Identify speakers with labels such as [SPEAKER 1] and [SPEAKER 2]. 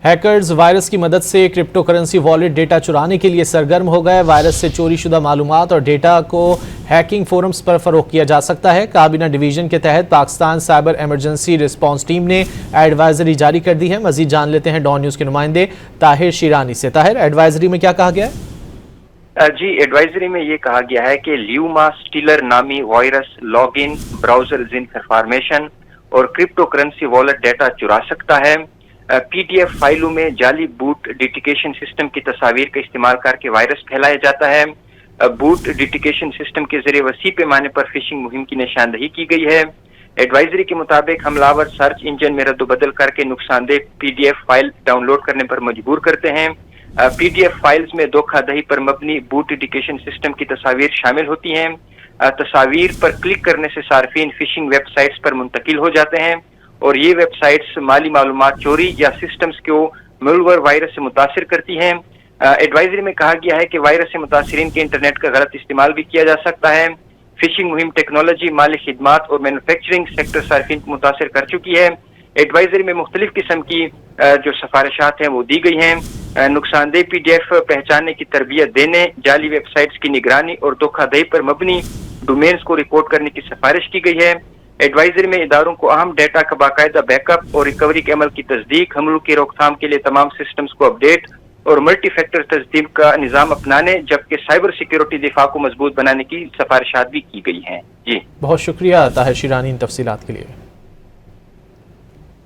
[SPEAKER 1] Hackers virus की मदद से क्रिप्टो करेंसी वॉलेट डेटा चुराने के लिए सरगर्म हो गए। वायरस से चोरी शुदा मालूमात और डेटा को हैकिंग फोरम्स पर फरोख्त किया जा सकता है। काबीना डिवीजन के तहत Pakistan cyber emergency response team ने एडवाइजरी जारी कर दी है। मजीद जान लेते हैं डॉन न्यूज़ के नुमाइंदे ताहिर शिरानी से। ताहिर, एडवाइजरी में क्या कहा गया है?
[SPEAKER 2] जी, एडवाइजरी में ये कहा गया है कि ल्यूमा स्टीलर नामी virus login, browser zinc formation और क्रिप्टो करेंसी वॉलेट डेटा चुरा सकता है। पीडीएफ फाइलों में जाली बूट डिटेक्शन सिस्टम की तस्वीर का इस्तेमाल करके वायरस फैलाया जाता है। बूट डिटेक्शन सिस्टम के जरिए वसी पैमाने पर फिशिंग मुहिम की निशानदही की गई है। एडवाइजरी के मुताबिक हमलावर सर्च इंजन में रद्दबदल करके नुकसानदेह पीडीएफ फाइल डाउनलोड करने पर मजबूर करते हैं। पीडीएफ फाइल्स में धोखाधड़ी पर मबनी बूट डिटेक्शन सिस्टम की तस्वीर शामिल होती हैं। तस्वीर पर क्लिक करने से सार्फिन फिशिंग वेबसाइट्स पर मुंतकिल हो जाते हैं और ये वेबसाइट्स माली मालूमात चोरी या सिस्टम्स को मलवेयर वायरस से मुतासिर करती हैं। एडवाइजरी में कहा गया है कि वायरस से मुतासिरीन के इंटरनेट का गलत इस्तेमाल भी किया जा सकता है। फिशिंग मुहिम टेक्नोलॉजी, माली खिदमात और मैन्युफैक्चरिंग सेक्टर सार्फिन को मुतासिर कर चुकी है। एडवाइजरी में मुख्तलिफ किस्म की जो सिफारिशात हैं वो दी गई हैं। नुकसानदेह पीडीएफ पहचानने की तरबियत देने, जाली वेबसाइट्स की निगरानी और धोखाधड़ी पर मबनी डोमेन्स को रिपोर्ट करने की सिफारिश की गई है। एडवाइजरी में इदारों को अहम डेटा का बाकायदा बैकअप और रिकवरी के अमल की तस्दीक, हमलों की रोकथाम के लिए तमाम सिस्टम्स को अपडेट और मल्टी फैक्टर तस्दीक का निज़ाम अपनाने, जबकि साइबर सिक्योरिटी दिफा को मजबूत बनाने की सिफारिशात भी की गई हैं। जी,
[SPEAKER 1] बहुत शुक्रिया ताहिर शिरानी इन तफसीलात के लिए।